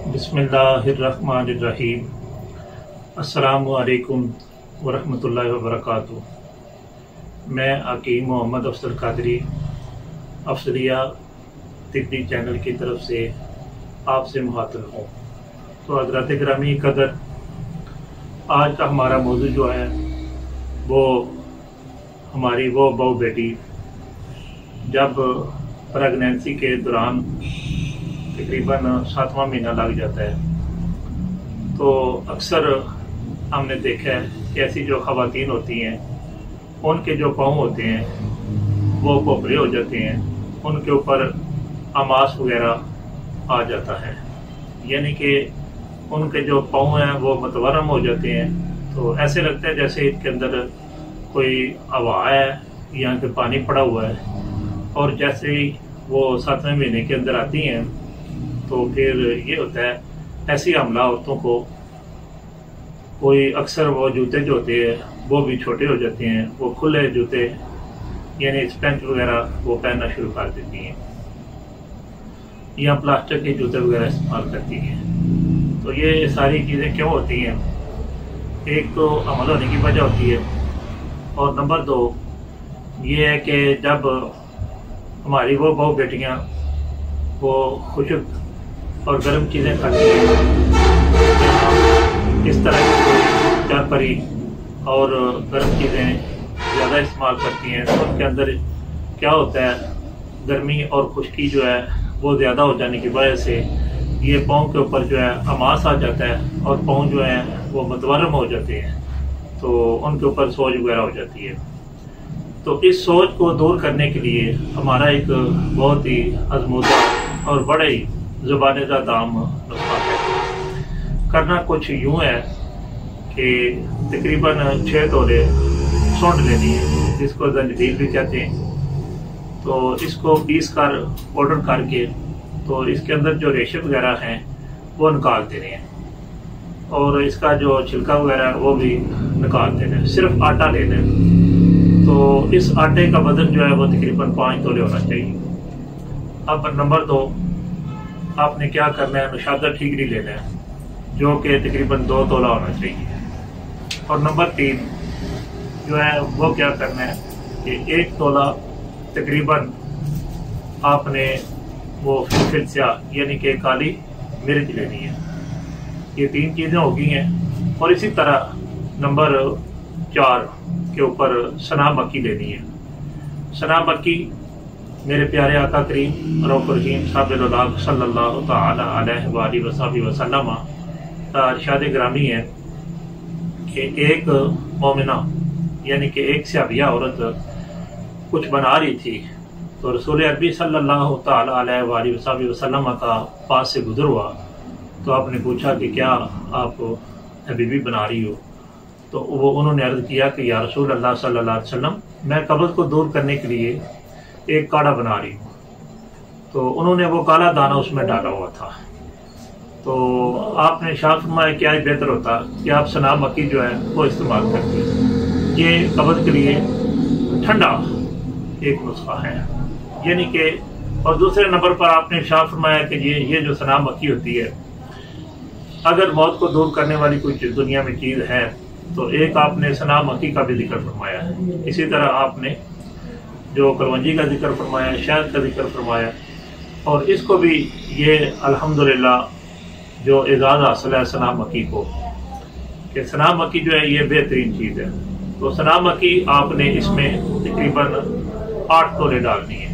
बिस्मिल्लाहिर्रहमानिर्रहीम। अस्सलामु अलैकुम वरहमतुल्लाहि वबरकातुहू। मैं हकीम मोहम्मद अफजल कादरी अफजलिया तिब्बी चैनल की तरफ से आपसे मुखातिब हूँ। तो हज़रात गिरामी कदर, आज का हमारा मौजू जो है वो हमारी वो बहू बेटी जब प्रेगनेंसी के दौरान तकरीबन 7वां महीना लग जाता है, तो अक्सर हमने देखा है कि ऐसी जो ख़वातीन होती हैं उनके जो पाँव होते हैं वो पोपरे हो जाते हैं, उनके ऊपर अमास वगैरह आ जाता है, यानी कि उनके जो पाँव हैं वो मतवरम हो जाते हैं। तो ऐसे लगता है जैसे इनके अंदर कोई हवा है या कि पानी पड़ा हुआ है। और जैसे ही वो 7वें महीने के अंदर आती हैं तो फिर ये होता है, ऐसी हमला औरतों को कोई अक्सर वो जूते जो होते हैं वो भी छोटे हो जाते हैं, वो खुले जूते यानी स्पेंट वगैरह वो पहनना शुरू कर देती हैं या प्लास्टिक के जूते वगैरह इस्तेमाल करती हैं। तो ये सारी चीज़ें क्यों होती हैं? एक तो हमल होने की वजह होती है, और नंबर 2 ये है कि जब हमारी वो बहू बेटियाँ वो खुशक और गर्म चीज़ें खाती हैं, इस तरह की कोई चारपरी और गर्म चीज़ें ज़्यादा इस्तेमाल करती हैं, तो उनके अंदर क्या होता है, गर्मी और खुश्की जो है वो ज़्यादा हो जाने की वजह से ये पाँव के ऊपर जो है अमास आ जाता है और पाँव जो है वो मतवरम हो जाते हैं, तो उनके ऊपर सोज वगैरह हो जाती है। तो इस सोच को दूर करने के लिए हमारा एक बहुत ही आजमूदा और बड़ा ही ज़ुबान-ए दाम नुस्खा है। करना कुछ यूँ है कि तकरीबन 6 तोले सूंड लेनी है, जिसको जंजीर भी कहते हैं। तो इसको पीस कर पाउडर करके तो इसके अंदर जो रेशे वगैरह हैं वो निकाल देने हैं, और इसका जो छिलका वगैरह है वो भी निकाल देना है। सिर्फ आटा लेना है। तो इस आटे का वजन जो है वो तकरीबन 5 तोले होना चाहिए। अब नंबर 2, आपने क्या करना है, नुशादा ठीकरी लेना है जो कि तकरीबन 2 तोला होना चाहिए। और नंबर 3 जो है वो क्या करना है कि 1 तोला तकरीबन आपने वो फिलसिया यानी कि काली मिर्च लेनी है। ये 3 चीज़ें हो गई हैं। और इसी तरह नंबर 4 के ऊपर सना मक्की लेनी है। सना मक्की मेरे प्यारे आका करीम रऊफ़ुर रहीम साहिब सल्लल्लाहु तआला अलैहि वसल्लम का इरशाद गिरामी है कि एक मोमिना यानी कि एक सहाबिया औरत कुछ बना रही थी, तो रसूल अरबी सल्लल्लाहु तआला अलैहि वसल्लम का पास से गुजर हुआ। तो आपने पूछा कि क्या आप हबीबी बना रही हो? तो वो उन्होंने अर्ज़ किया कि या रसूल अल्लाह सल्लल्लाहु अलैहि वसल्लम, मैं कब्ज़ को दूर करने के लिए एक काढ़ा बना रही हूँ। तो उन्होंने वो काला दाना उसमें डाला हुआ था। तो आपने शाफ़ फरमाया क्या बेहतर होता कि आप सना मक्की जो है वो इस्तेमाल करती। ये कब्ज़ के लिए ठंडा एक नुस्खा है, यानी कि। और दूसरे नंबर पर आपने शाफ़ फरमाया कि ये जो सना मक्की होती है, अगर मौत को दूर करने वाली कोई दुनिया में चीज़ है तो एक आपने सना मक्की का भी जिक्र फरमाया है। इसी तरह आपने जो कलवंजी का जिक्र फरमाया, शहद का जिक्र फरमाया, और इसको भी ये अल्हम्दुलिल्लाह जो एजाज़ हासिल है सना मक्की को, कि सना मक्की जो है ये बेहतरीन चीज़ है। तो सना मक्की आपने इसमें तकरीबन 8 तोले डालनी है।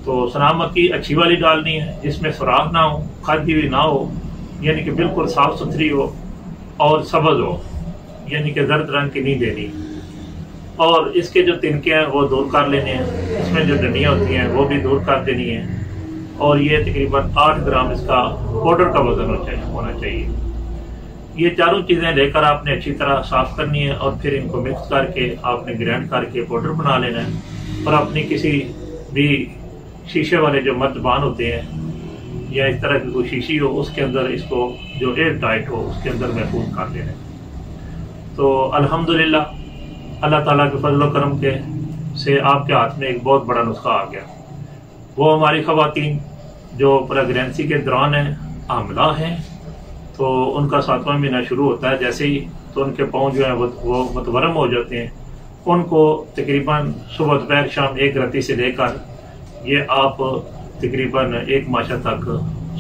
तो सना मक्की अच्छी वाली डालनी है, जिसमें सुराख ना हो, खादी हुई ना हो, यानी कि बिल्कुल साफ़ सुथरी हो और सब्ज़ हो, यानी कि जर्द रंग की नहीं देनी। और इसके जो तिनके हैं वो दूर कर लेने हैं, इसमें जो डंडियाँ होती हैं वो भी दूर कर देनी है। और ये तकरीबन 8 ग्राम इसका पाउडर का वज़न होना चाहिए। ये चारों चीज़ें लेकर आपने अच्छी तरह साफ़ करनी है, और फिर इनको मिक्स करके आपने ग्राइंड करके पाउडर बना लेना है। और अपनी किसी भी शीशे वाले जो मर्तबान होते हैं या इस तरह की कोई शीशी हो, उसके अंदर इसको जो एयर टाइट हो उसके अंदर महफूज कर देना है। तो अल्हम्दुलिल्लाह अल्लाह ताला के फजल करम के से आपके हाथ में एक बहुत बड़ा नुस्खा आ गया। वो हमारी ख़वातीन जो प्रेगनेंसी के दौरान है आमला हैं तो उनका 7वां महीना शुरू होता है जैसे ही, तो उनके पाँव जो है वो मतवरम हो जाते हैं। उनको तकरीबन सुबह दोपहर शाम एक रत्ती से लेकर ये आप तकरीबन 1 माह तक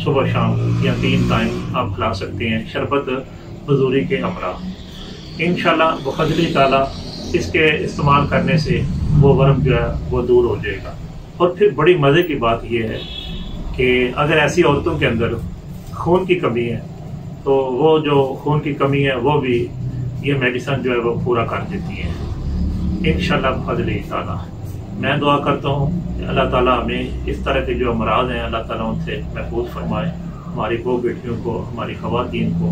सुबह शाम या 3 टाइम आप खिला सकते हैं शरबत बजूरी के अमरा। इंशाल्लाह बफज़्ल ताला इसके इस्तेमाल करने से वो वर्म जो है वो दूर हो जाएगा। और फिर बड़ी मज़े की बात यह है कि अगर ऐसी औरतों के अंदर खून की कमी है तो वो जो खून की कमी है वो भी ये मेडिसिन जो है वो पूरा कर देती है इंशाल्लाह बफज़्ल ताला। मैं दुआ करता हूँ कि अल्लाह ताला हमें इस तरह के जो अमराज हैं अल्लाह ताला उनसे महफूज फरमाए। हमारी बहू बेटियों को, हमारी ख़वातीन को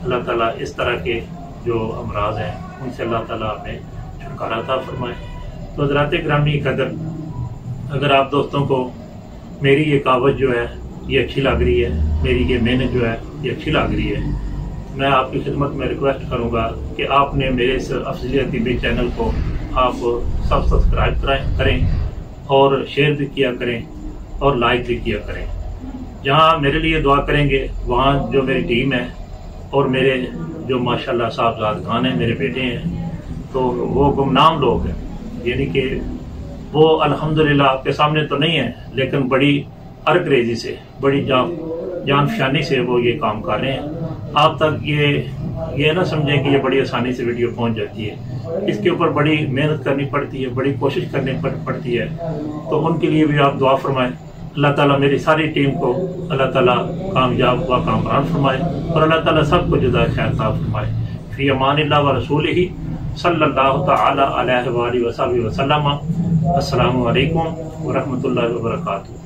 अल्लाह ताला इस तरह के जो अमराज हैं उनसे अल्लाह ताला हमें छुटकारा अता फरमाए। तो हज़रात गिरामी कदर, अगर आप दोस्तों को मेरी ये कावत जो है ये अच्छी लग रही है, मेरी ये मेहनत जो है ये अच्छी लग रही है, मैं आपकी खिदमत में रिक्वेस्ट करूँगा कि आपने मेरे इस अफज़लियत टीवी चैनल को आप सब सब्सक्राइब करें और शेयर भी किया करें और लाइक भी किया करें। जहाँ मेरे लिए दुआ करेंगे वहाँ जो मेरी टीम है और मेरे जो माशाल्लाह साहबजादगान हैं, मेरे बेटे हैं, तो वो गुमनाम लोग हैं, यानी कि वो अल्हम्दुलिल्लाह आपके सामने तो नहीं है लेकिन बड़ी अरकरेजी से, बड़ी जानफशानी से वो ये काम कर रहे हैं। आप तक ये ना समझें कि ये बड़ी आसानी से वीडियो पहुंच जाती है, इसके ऊपर बड़ी मेहनत करनी पड़ती है, बड़ी कोशिश करनी पड़ती है। तो उनके लिए भी आप दुआ फरमाएं। अल्लाह ताला मेरी सारी टीम को अल्लाह ताला कामयाब व कामरान फरमाए और अल्लाह ताला सबको जुदा खैर फरमाए। फी अमानिल्लाह व रसूलिही सल्लल्लाहु तआला अलैहि व सल्लम। अस्सलामु अलैकुम व रहमतुल्लाहि व बरकातुहू।